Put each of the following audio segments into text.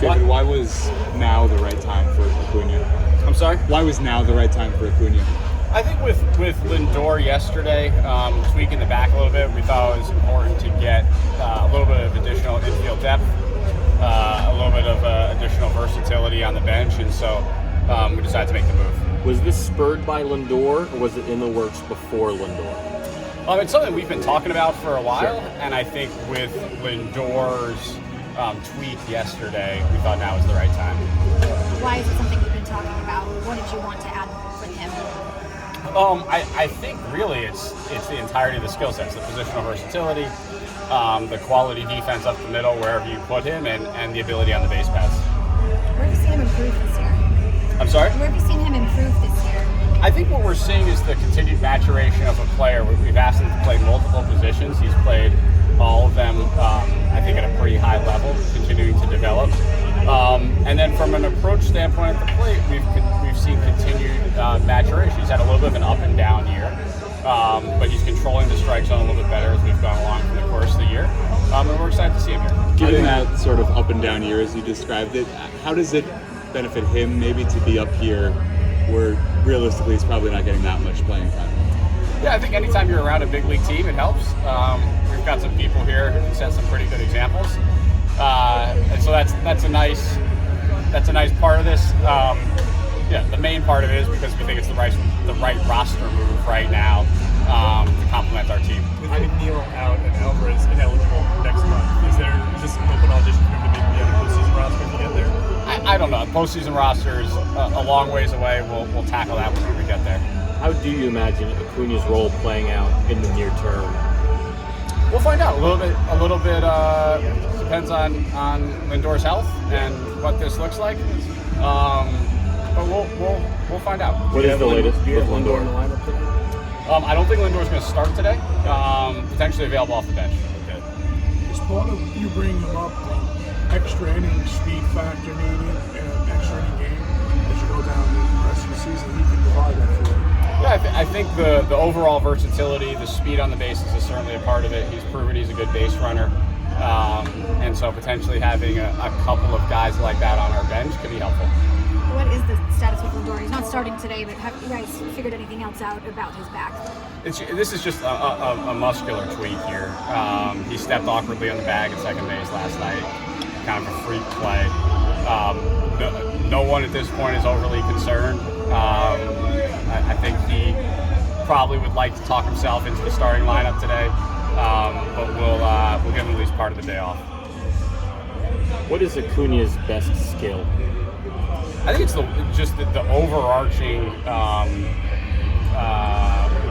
David, why was now the right time for Acuña? I'm sorry? Why was now the right time for Acuña? I think with Lindor yesterday, tweaking the back a little bit, we thought it was important to get a little bit of additional infield depth, a little bit of additional versatility on the bench, and so we decided to make the move. Was this spurred by Lindor, or was it in the works before Lindor? It's something we've been talking about for a while, Sure. and I think with Lindor's tweak yesterday, we thought now was the right time. Why is it something you've been talking about? What did you want to add with him? I think really it's the entirety of the skill sets, the positional versatility, the quality defense up the middle wherever you put him, and the ability on the base pass. Where have you seen him improve this year? I'm sorry? Where have you seen him improve this year? I think what we're seeing is the continued maturation of a player. We've asked him to play multiple positions. He's played all of them, I think, at a pretty high level, continuing to develop. And then from an approach standpoint at the plate, we've seen continued maturation. He's had a little bit of an up and down year, but he's controlling the strike zone a little bit better as we've gone along through the course of the year. And we're excited to see him here. Given that sort of up and down year as you described it, how does it benefit him maybe to be up here where realistically he's probably not getting that much playing time? Yeah, I think anytime you're around a big league team, it helps. We've got some people here who can set some pretty good examples, and so that's a nice part of this. Yeah, the main part of it is because we think it's the right roster move right now to complement our team. With McNeil out and Alvarez ineligible next month, is this an open audition for him to maybe be on the postseason roster if you get there? I don't know. Postseason roster is a long ways away. We'll tackle that when we get there. How do you imagine Acuña's role playing out in the near term? We'll find out. A little bit depends on Lindor's health and what this looks like. But we'll find out. What is the latest with Lindor? in the lineup today? I don't think Lindor's going to start today. Potentially available off the bench. Okay. As part of you bringing him up, extra inning speed factor needed, extra inning game as you go down the rest of the season, he can provide that for you. Yeah, I think the overall versatility, the speed on the bases is certainly a part of it. He's proven he's a good base runner. And so potentially having a couple of guys like that on our bench could be helpful. What is the status with Lindor? He's not starting today, but have you guys figured anything else out about his back? This is just a muscular tweak here. He stepped awkwardly on the bag at second base last night. Kind of a freak play. No one at this point is overly concerned. I think he probably would like to talk himself into the starting lineup today, but we'll give him at least part of the day off. What is Acuña's best skill? I think it's just the overarching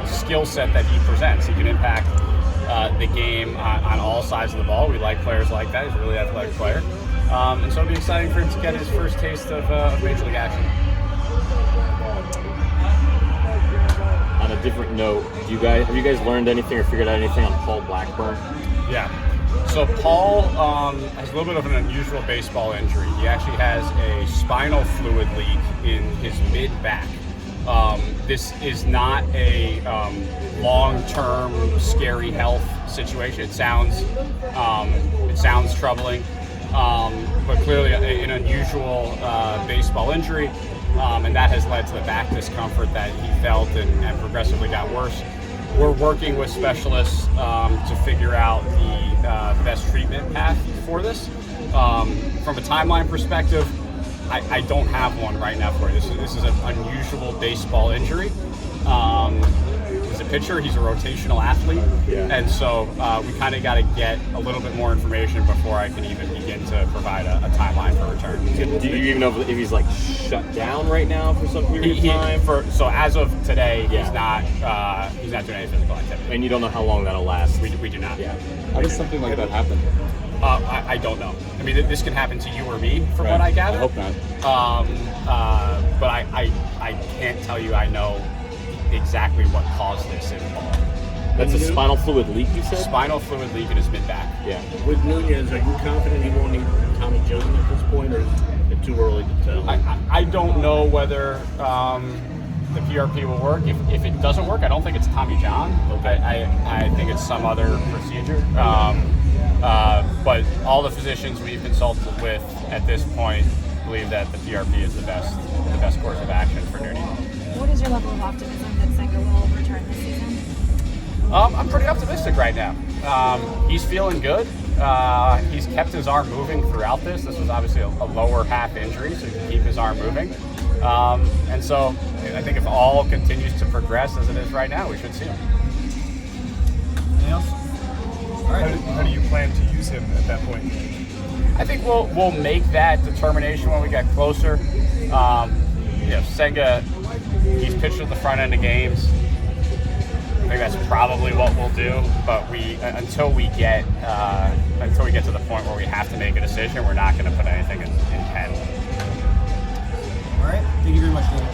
skill set that he presents. He can impact the game on all sides of the ball. We like players like that. He's a really athletic player. And so it'll be exciting for him to get his first taste of Major League action. On a different note, have you guys learned anything or figured out anything on Paul Blackburn? Yeah. So Paul has a little bit of an unusual baseball injury. He actually has a spinal fluid leak in his mid-back. This is not a long-term scary health situation. It sounds troubling, but clearly an unusual baseball injury, and that has led to the back discomfort that he felt and progressively got worse. We're working with specialists to figure out the best treatment path for this. From a timeline perspective, I don't have one right now for you. This is an unusual baseball injury. He's a pitcher. He's a rotational athlete, and so we kind of got to get a little bit more information before I can even begin to provide a timeline for return. Do you even know if he's like shut down right now for some period of time? So as of today, he's not doing any physical activity. And you don't know how long that'll last? We do not. Yeah. How does something like that happen? I don't know. I mean, this can happen to you or me, from what I gather. I hope not. But I can't tell you I know exactly what caused this in Paul. That's a spinal fluid leak, you said? Spinal fluid leak in his mid-back. Yeah. With Nunez, are you confident he won't need Tommy John at this point, or is it too early to tell? I don't know whether the PRP will work. If it doesn't work, I don't think it's Tommy John. I think it's some other procedure. But but all the physicians we've consulted with at this point believe that the PRP is the best course of action for Nudie. What is your level of optimism that Senga will return this season? I'm pretty optimistic right now. He's feeling good. He's kept his arm moving throughout this. This was obviously a lower half injury, so he can keep his arm moving. And so I think if all continues to progress as it is right now, we should see him. Anything else? All right. How do you plan to use him at that point? I think we'll make that determination when we get closer. Senga, he's pitched at the front end of games. I think that's probably what we'll do. But until we get to the point where we have to make a decision, we're not going to put anything in pen. All right. Thank you very much, David.